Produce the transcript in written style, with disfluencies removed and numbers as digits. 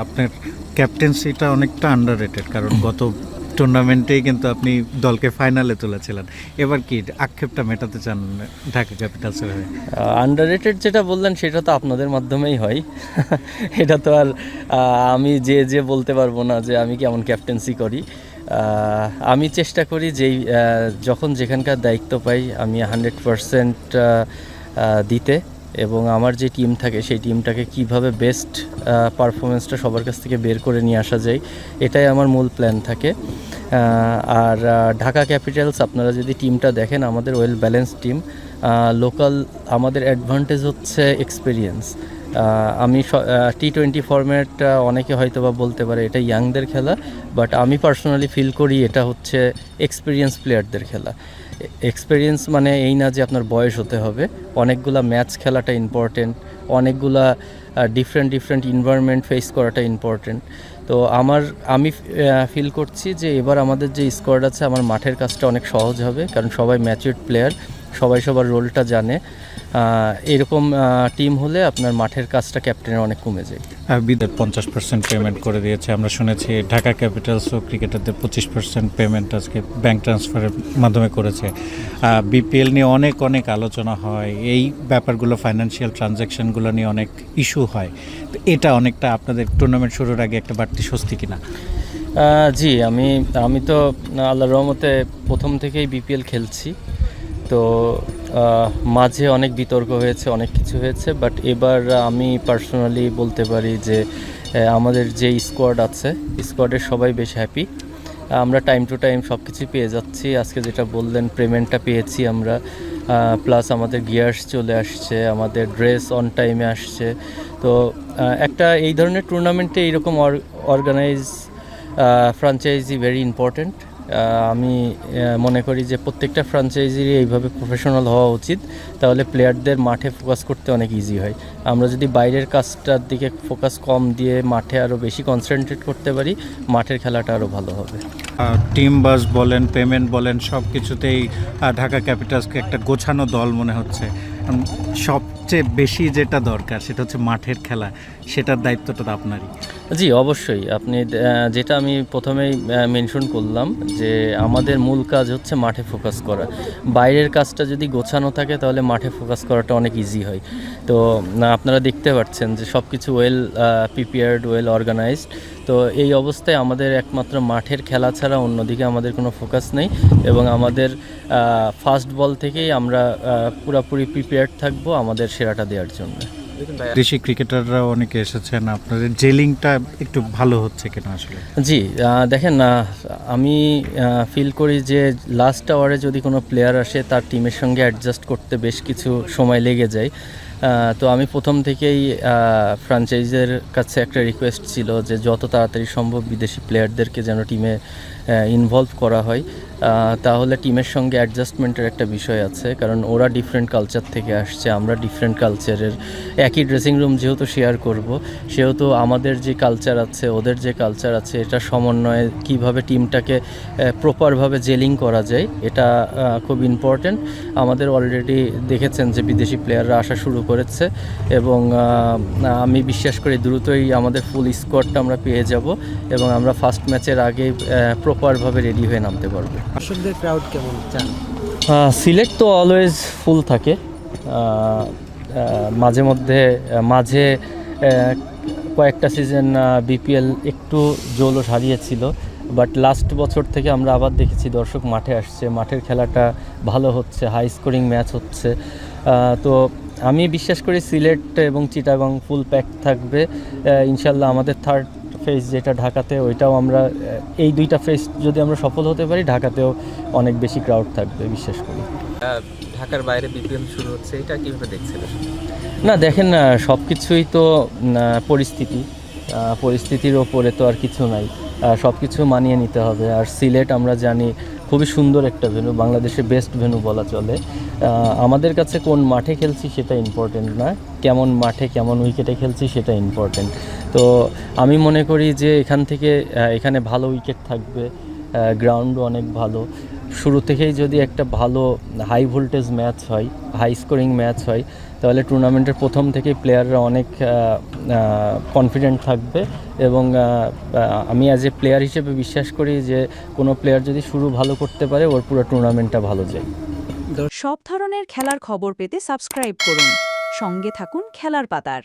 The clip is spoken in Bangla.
আপনার ক্যাপ্টেন্সিটা অনেকটা আন্ডাররেটেড, কারণ গত টুর্নামেন্টেই কিন্তু আপনি দলকে ফাইনালে তুলেছিলেন। এবার কি আক্ষেপটা মেটাতে চান ঢাকা ক্যাপিটালসের হয়ে? আন্ডাররেটেড যেটা বললেন সেটা তো আপনাদের মাধ্যমেই হয়। এটা তো আর আমি যে বলতে পারবো না যে আমি কেমন ক্যাপ্টেন্সি করি। আমি চেষ্টা করি যেই যখন যেখানকার দায়িত্ব পাই আমি 100% দিতে, এবং আমার যে টিম থাকে সেই টিমটাকে কিভাবে বেস্ট পারফরমেন্সটা সবার কাছ থেকে বের করে নিয়ে আসা যায়, এটাই আমার মূল প্ল্যান থাকে। আর ঢাকা ক্যাপিটালস আপনারা যদি টিমটা দেখেন, আমাদের ওয়েল ব্যালেন্স টিম। লোকাল আমাদের অ্যাডভান্টেজ হচ্ছে এক্সপিরিয়েন্স। আমি T20 ফরম্যাট, অনেকে হয়তো বা বলতে পারে এটা ইয়াংদের খেলা, বাট আমি পার্সোনালি ফিল করি এটা হচ্ছে এক্সপিরিয়েন্স প্লেয়ারদের খেলা। এক্সপিরিয়েন্স মানে এই না যে আপনার বয়স হতে হবে, অনেকগুলা ম্যাচ খেলাটা ইম্পর্টেন্ট, অনেকগুলা ডিফারেন্ট এনভায়রনমেন্ট ফেস করাটা ইম্পর্টেন্ট। তো আমি ফিল করছি যে এবার আমাদের যে স্কোয়াড আছে, আমার মাঠের কাজটা অনেক সহজ হবে, কারণ সবাই ম্যাচিউরড প্লেয়ার, সবাই সবার রোলটা জানে। এরকম টিম হলে আপনার মাঠের কাজটা ক্যাপ্টেনের অনেক কমে যায়। বিদের 50% পেমেন্ট করে দিয়েছে, আমরা শুনেছি ঢাকা ক্যাপিটালসও ক্রিকেটারদের 25% পেমেন্ট আজকে ব্যাংক ট্রান্সফারের মাধ্যমে করেছে। বিপিএল নিয়ে অনেক আলোচনা হয়, এই ব্যাপারগুলো ফাইন্যান্সিয়াল ট্রানজ্যাকশনগুলো নিয়ে অনেক ইস্যু হয়। তো এটা অনেকটা আপনাদের টুর্নামেন্ট শুরুর আগে একটা বাড়তি স্বস্তি কিনা? জি, আমি তো আল্লাহর রহমতে প্রথম থেকেই বিপিএল খেলছি, তো মাঝে অনেক বিতর্ক হয়েছে, অনেক কিছু হয়েছে, বাট এবার আমি পার্সোনালি বলতে পারি যে আমাদের যে স্কোয়াড আছে, স্কোয়াডের সবাই বেশ হ্যাপি। আমরা টাইম টু টাইম সব কিছুই পেয়ে যাচ্ছি। আজকে যেটা বললেন পেমেন্টটা পেয়েছি আমরা, প্লাস আমাদের গিয়ার্স চলে আসছে, আমাদের ড্রেস অন টাইমে আসছে। তো একটা এই ধরনের টুর্নামেন্টে এইরকম অর্গানাইজ ফ্র্যাঞ্চাইজি ভেরি ইম্পর্ট্যান্ট। আমি মনে করি যে প্রত্যেকটা ফ্র্যাঞ্চাইজিরই এইভাবে প্রফেশনাল হওয়া উচিত, তাহলে প্লেয়ারদের মাঠে ফোকাস করতে অনেক ইজি হয়। আমরা যদি বাইরের কাজটার দিকে ফোকাস কম দিয়ে মাঠে আরও বেশি কনসেন্ট্রেট করতে পারি, মাঠের খেলাটা আরও ভালো হবে। টিম বাস বলেন, পেমেন্ট বলেন, সব কিছুতেই ঢাকা ক্যাপিটালসকে একটা গোছানো দল মনে হচ্ছে। সবচেয়ে বেশি যেটা দরকার সেটা হচ্ছে মাঠের খেলা, সেটার দায়িত্বটা তো আপনারই। জি, অবশ্যই। আপনি যেটা আমি প্রথমেই মেনশন করলাম যে আমাদের মূল কাজ হচ্ছে মাঠে ফোকাস করা। বাইরের কাজটা যদি গোছানো থাকে তাহলে মাঠে ফোকাস করাটা অনেক ইজি হয়। তো আপনারা দেখতে পাচ্ছেন যে সব কিছু ওয়েল প্রিপেয়ার্ড, ওয়েল অর্গানাইজড। তো এই অবস্থায় আমাদের একমাত্র মাঠের খেলা ছাড়া অন্যদিকে আমাদের কোনো ফোকাস নেই, এবং আমাদের ফার্স্ট বল থেকেই আমরা পুরোপুরি প্রিপেয়ার্ড থাকবো আমাদের সেরাটা দেওয়ার জন্য। দেশি ক্রিকেটাররাও অনেকে এসেছেন, আপনাদের জেলিংটা একটু ভালো হচ্ছে কিনা আসলে? জি, দেখেন, আমি ফিল করি যে লাস্ট আওয়ারে যদি কোনো প্লেয়ার আসে তার টিমের সঙ্গে অ্যাডজাস্ট করতে বেশ কিছু সময় লেগে যায়। তো আমি প্রথম থেকেই ফ্র্যাঞ্চাইজের কাছে একটা রিকোয়েস্ট ছিল যে যত তাড়াতাড়ি সম্ভব বিদেশি প্লেয়ারদেরকে যেন টিমে ইনভলভ করা হয়, তাহলে টিমের সঙ্গে অ্যাডজাস্টমেন্টের একটা বিষয় আছে, কারণ ওরা ডিফারেন্ট কালচার থেকে আসছে, আমরা ডিফারেন্ট কালচারের। একই ড্রেসিং রুম যেহেতু শেয়ার করব, সেহেতু আমাদের যে কালচার আছে, ওদের যে কালচার আছে, এটা সমন্বয়ে কীভাবে টিমটাকে প্রপারভাবে জেলিং করা যায়, এটা খুব ইম্পর্ট্যান্ট। আমাদের অলরেডি দেখেছেন যে বিদেশি প্লেয়াররা আসা শুরু করেছে, এবং আমি বিশ্বাস করি দ্রুতই আমাদের ফুল স্কোয়াডটা আমরা পেয়ে যাব, এবং আমরা ফার্স্ট ম্যাচের আগেই প্রপারভাবে রেডি হয়ে নামতে পারবো। দর্শকদের ক্রাউড কেমন চান? সিলেট তো অলওয়েজ ফুল থাকে। মাঝে কয়েকটা সিজন বিপিএল একটু জৌলস হারিয়েছিল, বাট লাস্ট বছর থেকে আমরা আবার দেখেছি দর্শক মাঠে আসছে, মাঠের খেলাটা ভালো হচ্ছে, হাই স্কোরিং ম্যাচ হচ্ছে। তো আমি বিশ্বাস করি সিলেট এবং চিটাগং ফুল প্যাক থাকবে ইনশাল্লাহ। আমাদের থার্ড ফেজ যেটা ঢাকাতে, ওইটাও আমরা এই দুইটা ফেজ যদি আমরা সফল হতে পারি, ঢাকাতেও অনেক বেশি ক্রাউড থাকবে বিশ্বাস করি। ঢাকার বাইরে বিপিএল শুরু হচ্ছে, এটা কীভাবে দেখছেন? না, দেখেন, সব কিছুই তো পরিস্থিতির ওপরে তো আর কিছু নাই, সব কিছু মানিয়ে নিতে হবে। আর সিলেট আমরা জানি খুবই সুন্দর একটা ভেন্যু, বাংলাদেশের বেস্ট ভেন্যু বলা চলে। আমাদের কাছে কোন মাঠে খেলছি সেটা ইম্পর্টেন্ট না, কেমন মাঠে কেমন উইকেটে খেলছি সেটা ইম্পর্টেন্ট। তো আমি মনে করি যে এখানে ভালো উইকেট থাকবে, গ্রাউন্ডও অনেক ভালো। শুরু থেকেই যদি একটা ভালো হাই ভোল্টেজ ম্যাচ হয়, হাই স্কোরিং ম্যাচ হয়, তাহলে টুর্নামেন্টের প্রথম থেকেই প্লেয়াররা অনেক কনফিডেন্ট থাকবে এবং আমি অ্যাজ এ প্লেয়ার হিসেবে বিশ্বাস করি যে কোনো প্লেয়ার যদি শুরু ভালো করতে পারে ওর পুরো টুর্নামেন্টটা ভালো যায়। সব ধরনের খেলার খবর পেতে সাবস্ক্রাইব করুন। সঙ্গে থাকুন খেলার পাতার।